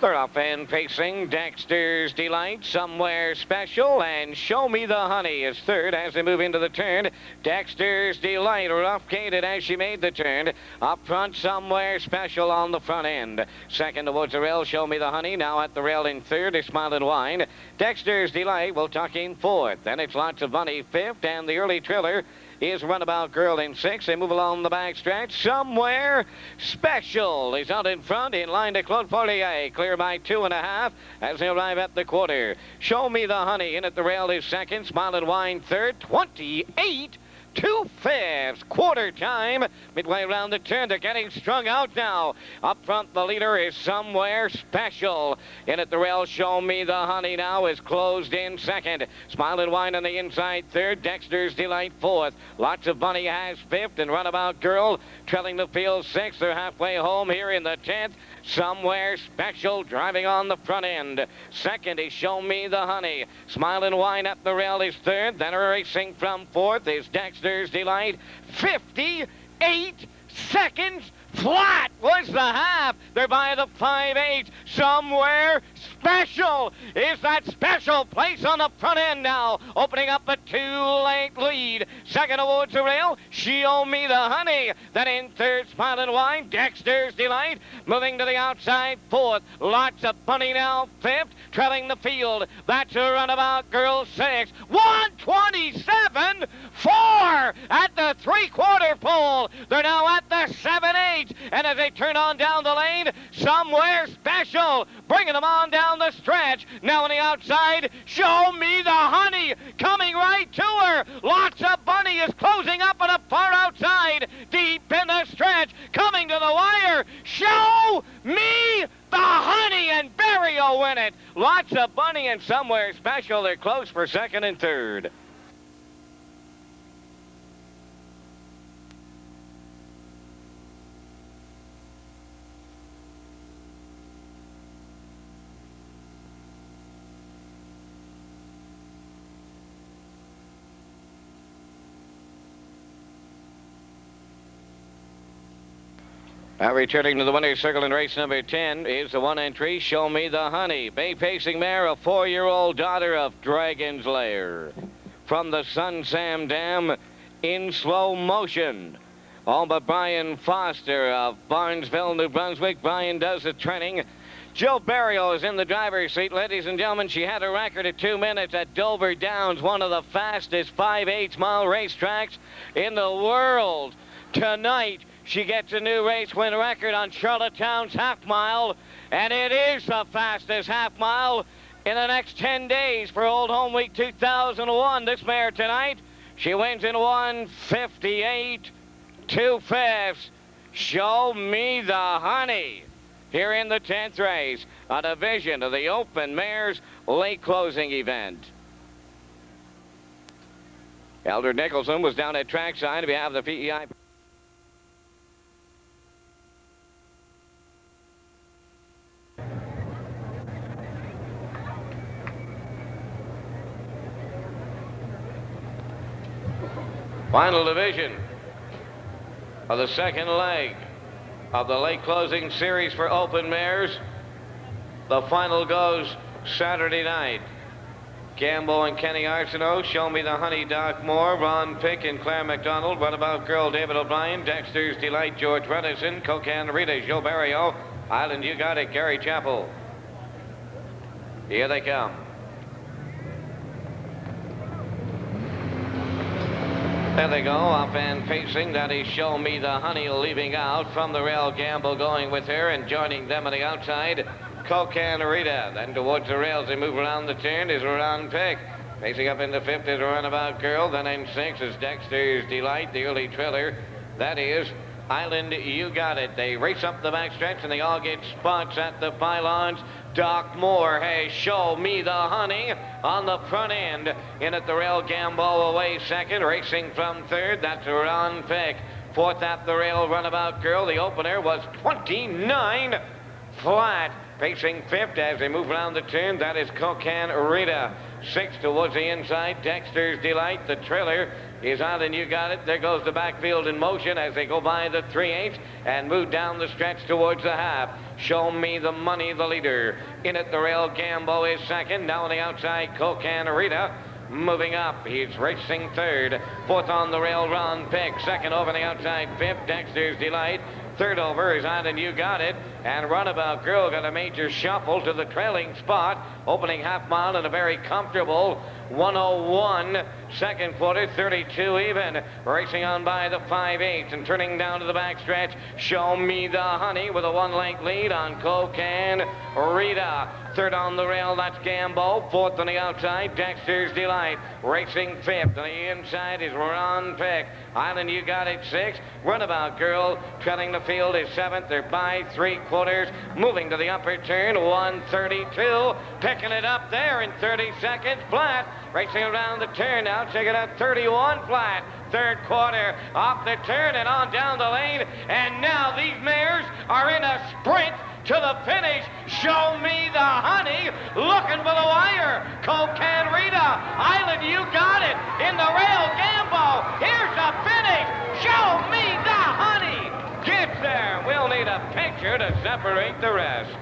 They're off and facing Dexter's Delight, Somewhere Special, and Show Me the Honey is third as they move into the turn. Dexter's Delight rough-gated as she made the turn. Up front, Somewhere Special on the front end. Second towards the rail, Show Me the Honey. Now at the rail in third is Smile and Wine. Dexter's Delight will tuck in fourth. Then it's Lots of Bunny fifth, and the early trailer is Runabout Girl in sixth. They move along the back stretch. Somewhere Special is out in front, in line to Claude Portier, clear by 2.5 as they arrive at the quarter. Show Me the Honey in at the rail is second. Smile and Wine third. 28 2/5 quarter time. Midway around the turn, they're getting strung out now. Up front, the leader is Somewhere Special. In at the rail, Show Me the Honey now is closed in second. Smile and Wine on the inside third. Dexter's Delight fourth. Lots of Bunny has fifth, and Runabout Girl trailing the field sixth. They're halfway home here in the 10th. Somewhere Special driving on the front end. Second is Show Me the Honey. Smile and Wine at the rail is third. Then racing from fourth is Dexter's Delight. 58 seconds flat was the half. They're by the 5/8. Somewhere Special is that special place on the front end now, opening up a 2-length lead. Second towards the rail, Show Me the Honey. Then in third, Smile and Wine, Dexter's Delight. Moving to the outside, fourth. Lots of Bunny now, fifth. Trailing the field, that's a Runabout Girl, sixth. 1:27.4 at the 3/4 pole. They're now at the 7/8. And as they turn on down the lane, Somewhere Special bringing them on down the stretch. Now on the outside, Show Me the Honey coming right to her. Lots of Bunny is closing up on the far outside, deep in the stretch, coming to the wire. Show Me the Honey, and Barry will win it. Lots of Bunny and Somewhere Special. They're close for second and third. Now returning to the winner's circle in race number 10 is the one entry, Show Me the Honey. Bay pacing mare, a 4-year-old daughter of Dragon's Lair. From the Sun Sam Dam, in slow motion. All but Brian Foster of Barnesville, New Brunswick. Brian does the training. Jill Barrio is in the driver's seat. Ladies and gentlemen, she had a record of 2 minutes at Dover Downs, one of the fastest 5/8 mile racetracks in the world. Tonight, she gets a new race win record on Charlottetown's half mile, and it is the fastest half mile in the next 10 days for Old Home Week 2001. This mare tonight, she wins in 1:58 2/5. Show Me the Honey. Here in the 10th race, a division of the Open Mares late closing event. Elder Nicholson was down at trackside. We have the PEI. Final division of the second leg of the late closing series for Open Mares. The final goes Saturday night. Gambo and Kenny Arsenault, Show Me the Honey, Doc Moore, Ron Pick and Claire McDonald, Runabout Girl, David O'Brien, Dexter's Delight, George Redison, Cocan Rita, Joe Barrio, Island You Got It, Gary Chappell. Here they come. There they go, up and facing. That is Show Me the Honey, leaving out from the rail. Gamble going with her, and joining them on the outside, Cocan Rita. Then towards the rails, they move around the turn, is Ron Pick. Facing up into 5th is Runabout Girl. Then in 6th is Dexter's Delight, the early trailer. That is Island You Got It. They race up the backstretch, and they all get spots at the pylons. Doc Moore has Show Me the Honey on the front end. In at the rail, Gambo away second. Racing from 3rd, that's Ron Pick. 4th at the rail, Runabout Girl. The opener was 29 flat. Facing 5th as they move around the turn, that is Cocan Rita. 6th towards the inside, Dexter's Delight. The trailer is out, and You Got It. There goes the backfield in motion as they go by the 3/8 and move down the stretch towards the half. Show Me the Money, the leader. In at the rail, Gambo is second. Now on the outside, Cocan Rita. Moving up, he's racing 3rd. 4th on the rail, Ron Pick. 2nd over the outside, 5th, Dexter's Delight. 3rd over is Island You Got It. And Runabout Girl got a major shuffle to the trailing spot. Opening half mile in a very comfortable 1:01. Second quarter, 32 even. Racing on by the 5/8 and turning down to the backstretch. Show Me the Honey with a 1-length lead on Cocan Rita. 3rd on the rail, that's Gambo. 4th on the outside, Dexter's Delight. Racing 5th. On the inside is Ron Pick. Island You Got It 6th. Runabout Girl trailing the field is 7th. They're by 3/4. Moving to the upper turn, 1:32. Picking it up there in 30 seconds flat. Racing around the turn now, checking out 31 flat. 3rd quarter, off the turn and on down the lane. And now these mares are in a sprint to the finish. Show Me the Honey, looking for the wire. Cocan Rita, Island You Got It, in the rail, Gambo. Here's the finish. Show Me the Honey gets there. We'll need a picture to separate the rest.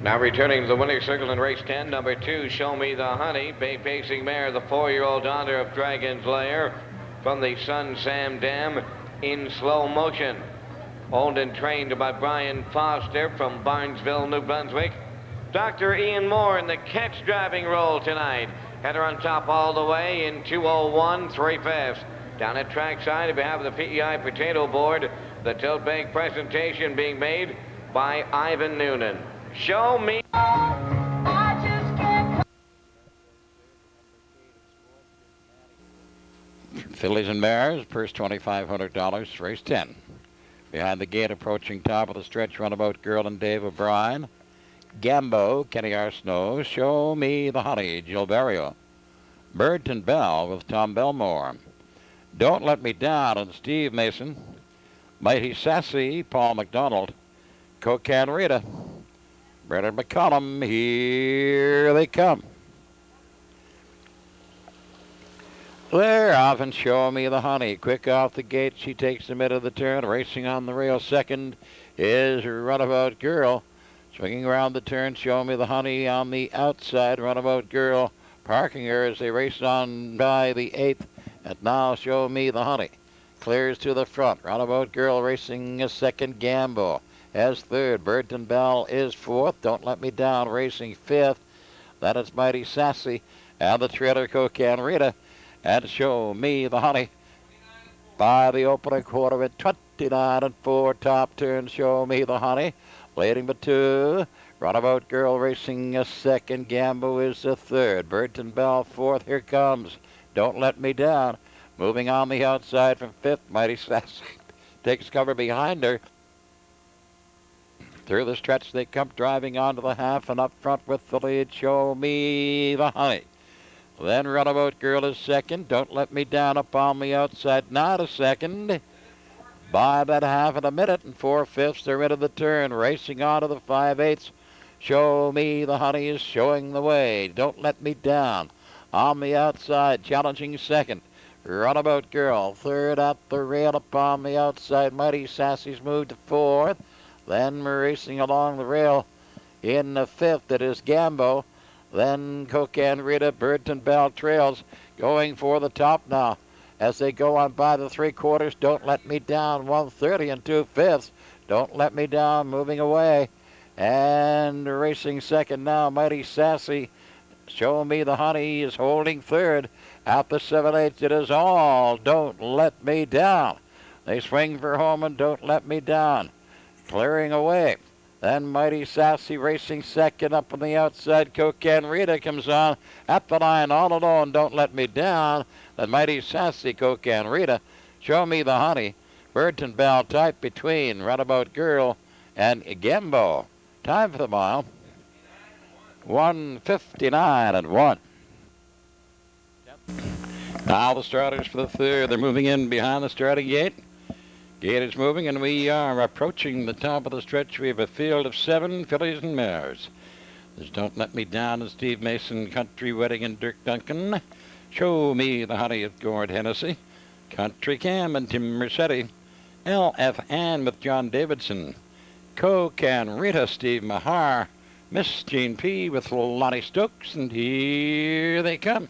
Now returning to the winner's circle in race 10, number 2, Show Me the Honey. Bay pacing mare, the 4-year-old daughter of Dragon's Lair from the Sun Sam Dam, in slow motion. Owned and trained by Brian Foster from Barnesville, New Brunswick. Dr. Ian Moore in the catch driving role tonight. Header on top all the way in 2:01 3/5. Down at trackside, we have the PEI potato board. The tote bag presentation being made by Ivan Noonan. Show Me. Fillies and Mares, purse $2,500, race 10. Behind the gate, approaching top of the stretch, Runabout Girl and Dave O'Brien. Gambo, Kenny Arsenault, Show Me the Honey, Jill Barrio. Burton Bell with Tom Belmore. Don't Let Me Down and Steve Mason. Mighty Sassy, Paul McDonald. Cocan Rita. Brendan McCollum, here they come. They're off and Show Me the Honey. Quick off the gate, she takes the mid of the turn. Racing on the rail second is Runabout Girl. Swinging around the turn, Show Me the Honey on the outside. Runabout Girl parking her as they race on by the 8th. And now Show Me the Honey clears to the front. Runabout Girl racing a second. Gambo as third. Burton Bell is fourth. Don't Let Me Down racing fifth. That is Mighty Sassy and the trailer Cocan Rita. And Show Me the Honey by the opening quarter at 29 and 4. Top turn, Show Me the Honey. Leading but two. Runabout Girl racing a second. Gambo is the third. Burton Bell fourth. Here comes Don't Let Me Down. Moving on the outside from fifth. Mighty Sassy takes cover behind her. Through the stretch they come driving onto the half, and up front with the lead, Show Me the Honey. Then Runabout Girl is second. Don't Let Me Down up on the outside. Not a second. By about half of a minute and 4/5 they're into the turn. Racing on to the 5/8. Show Me the Honey is showing the way. Don't Let Me Down on the outside. Challenging second. Runabout Girl third at the rail upon the outside. Mighty Sassy's moved to fourth. Then racing along the rail in the fifth. It is Gambo. Then Cocan Rita, Burton Bell trails, going for the top now as they go on by the 3/4. Don't Let Me Down, 1:30 and 2/5. Don't Let Me Down, moving away. And racing second now, Mighty Sassy. Show Me the Honey is holding third. At the 7/8, it is all Don't Let Me Down. They swing for home and Don't Let Me Down. Clearing away. Then Mighty Sassy racing second up on the outside. Cocan Rita comes on at the line all alone. Don't Let Me Down. Then Mighty Sassy, Cocan Rita. Show Me the Honey. Burton Bell tight between Runabout Girl and Gambo. Time for the mile. 1:59 and 1. Now the starters for the third. They're moving in behind the starting gate. Gate is moving, and we are approaching the top of the stretch. We have a field of 7 fillies and mares. There's Don't Let Me Down and Steve Mason, Country Wedding and Dirk Duncan. Show Me the Honey at Gord Hennessy. Country Cam and Tim Mercetti. L.F. Ann with John Davidson. Cocan Rita, Steve Mahar. Miss Jean P. with Lonnie Stokes, and here they come.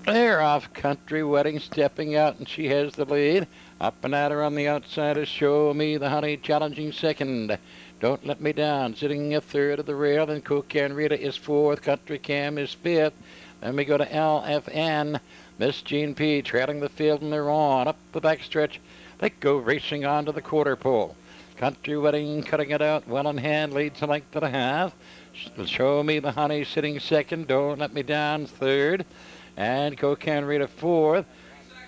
They're off. Country Wedding stepping out, and she has the lead. Up and at her on the outside is Show Me the Honey, challenging second. Don't Let Me Down, sitting a third of the rail. Then Cocan Rita is fourth. Country Cam is fifth. Then we go to LFN. Miss Jean P. trailing the field, and they're on. Up the backstretch, they go racing on to the quarter pole. Country Wedding cutting it out, well in hand, leads a length and a half. Show Me the Honey sitting second. Don't Let Me Down third. And Cocan Rita fourth.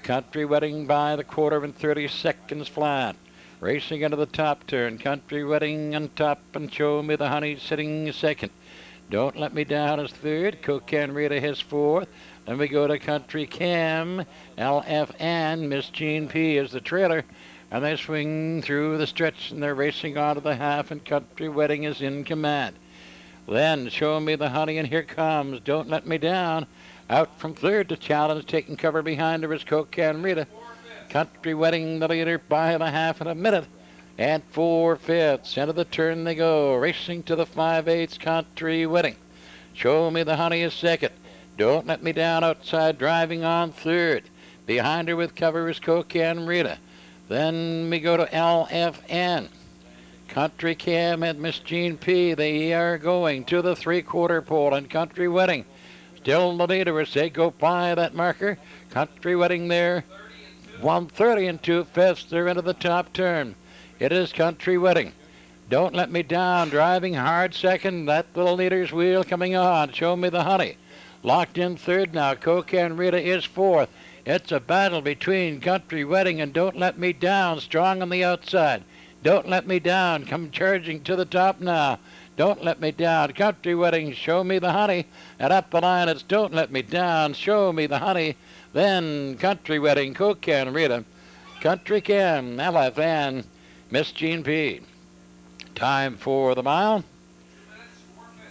Country Wedding by the quarter and 30 seconds flat. Racing into the top turn. Country Wedding on top, and Show Me the Honey sitting second. Don't Let Me Down is third. Cocan Rita is fourth. Then we go to Country Cam. LFN. Miss Jean P. is the trailer. And they swing through the stretch, and they're racing on to the half, and Country Wedding is in command. Then Show Me the Honey, and here comes Don't Let Me Down. Out from third to challenge, taking cover behind her is Cocan Rita. Country Wedding, the leader, by the half in a minute. And 4/5. Into the turn they go. Racing to the 5/8. Country Wedding. Show Me the Honey is second. Don't Let Me Down outside, driving on third. Behind her with cover is Cocan Rita. Then we go to LFN. Country Cam and Miss Jean P. They are going to the 3/4 pole, and Country Wedding still the leader as they go by that marker. Country Wedding there. 1:30 and 2/5. They're into the top turn. It is Country Wedding. Don't Let Me Down, driving hard second. That little leader's wheel coming on. Show Me the Honey. Locked in third now. Cocan Rita is fourth. It's a battle between Country Wedding and Don't Let Me Down, strong on the outside. Don't Let Me Down, come charging to the top now. Don't Let Me Down, Country Wedding, Show Me the Honey. And up the line, it's Don't Let Me Down, Show Me the Honey. Then Country Wedding, Cocan Rita, Country Can, LFN, Miss Jean P. Time for the mile,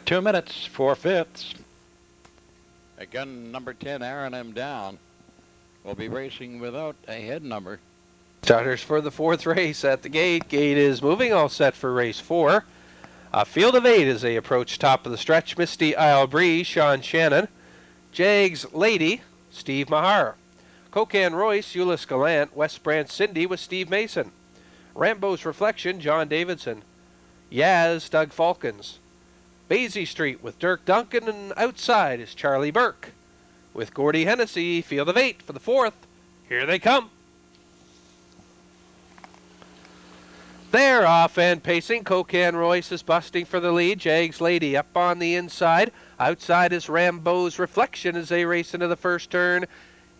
2 minutes, 4/5. Again, number 10, Aaron M. Down, will be racing without a head number. Starters for the fourth race at the gate. Gate is moving, all set for race 4. A field of 8 as they approach top of the stretch. Misty Isle Breeze, Sean Shannon. Jags Lady, Steve Mahar. Cocan Royce, Euless Gallant. West Branch Cindy with Steve Mason. Rambo's Reflection, John Davidson. Yaz, Doug Falcons. Basie Street with Dirk Duncan, and outside is Charlie Burke. With Gordy Hennessy, field of 8 for the 4th. Here they come. They're off and pacing. Cocan Royce is busting for the lead. Jags Lady up on the inside. Outside is Rambo's Reflection as they race into the first turn.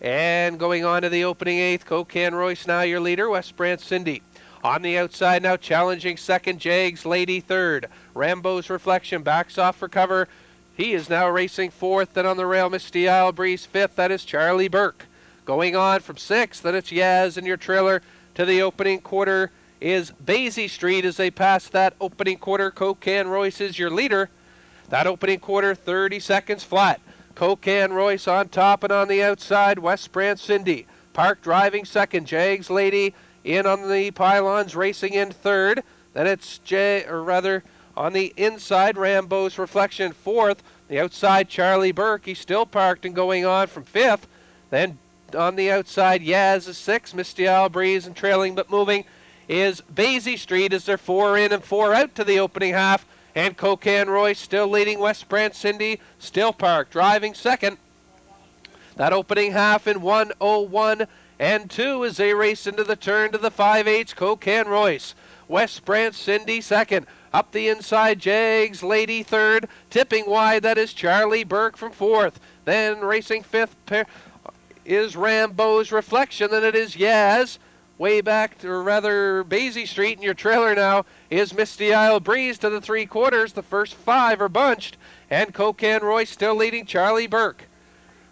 And going on to the opening 8th, Cocan Royce now your leader. West Branch Cindy. On the outside now, challenging second, Jags Lady third. Rambo's Reflection backs off for cover. He is now racing 4th, and on the rail, Misty Isle Breeze 5th. That is Charlie Burke. Going on from 6th, then it's Yaz in your trailer to the opening quarter is Basie Street as they pass that opening quarter. Cocan Royce is your leader. That opening quarter, 30 seconds flat. Cocan Royce on top, and on the outside, West Branch Cindy. Park driving second, Jags Lady in on the pylons, racing in third. Then it's on the inside, Rambo's Reflection 4th. The outside, Charlie Burke. He's still parked and going on from 5th. Then on the outside, Yaz is 6th. Misty Isle Breeze and trailing but moving is Basie Street as they're 4 in and 4 out to the opening half. And Cocan Royce still leading. West Branch Cindy still parked, driving second. That opening half in 1:01 and 2 as they race into the turn to the 5/8. Cocan Royce. West Branch Cindy second. Up the inside, Jags Lady third. Tipping wide, that is Charlie Burke from 4th. Then racing 5th is Rambo's Reflection. Then it is Yaz. Way back, Basie Street in your trailer now is Misty Isle Breeze to the 3/4. The first 5 are bunched. And Cocan Royce still leading Charlie Burke.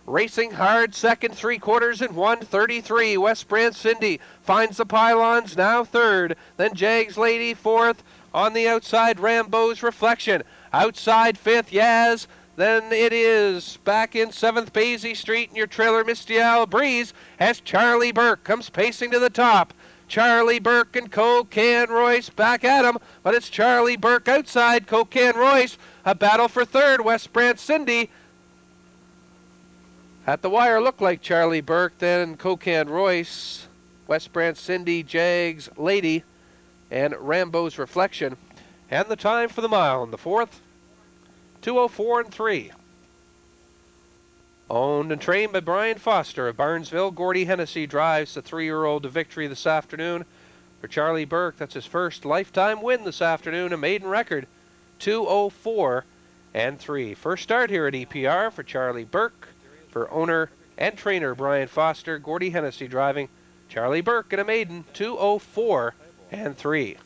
Racing hard, second 3/4 in 1:33. West Branch Cindy finds the pylons, now third. Then Jags Lady 4th. On the outside, Rambo's Reflection. Outside 5th, Yaz. Then it is back in 7th, Basie Street in your trailer, Misty Isle Breeze, as Charlie Burke comes pacing to the top. Charlie Burke and Cocan Royce back at him, but it's Charlie Burke outside, Cocan Royce. A battle for third, West Branch Cindy. At the wire looked like Charlie Burke, then Cocan Royce, West Branch Cindy, Jags Lady, and Rambo's Reflection. And the time for the mile in the 4th, 2:04 and 3. Owned and trained by Brian Foster of Barnesville. Gordy Hennessy drives the 3-year-old to victory this afternoon. For Charlie Burke, that's his first lifetime win this afternoon, a maiden record, 2:04 and 3. First start here at EPR for Charlie Burke. For owner and trainer Brian Foster, Gordy Hennessy driving. Charlie Burke in a maiden, 2:04 and 3.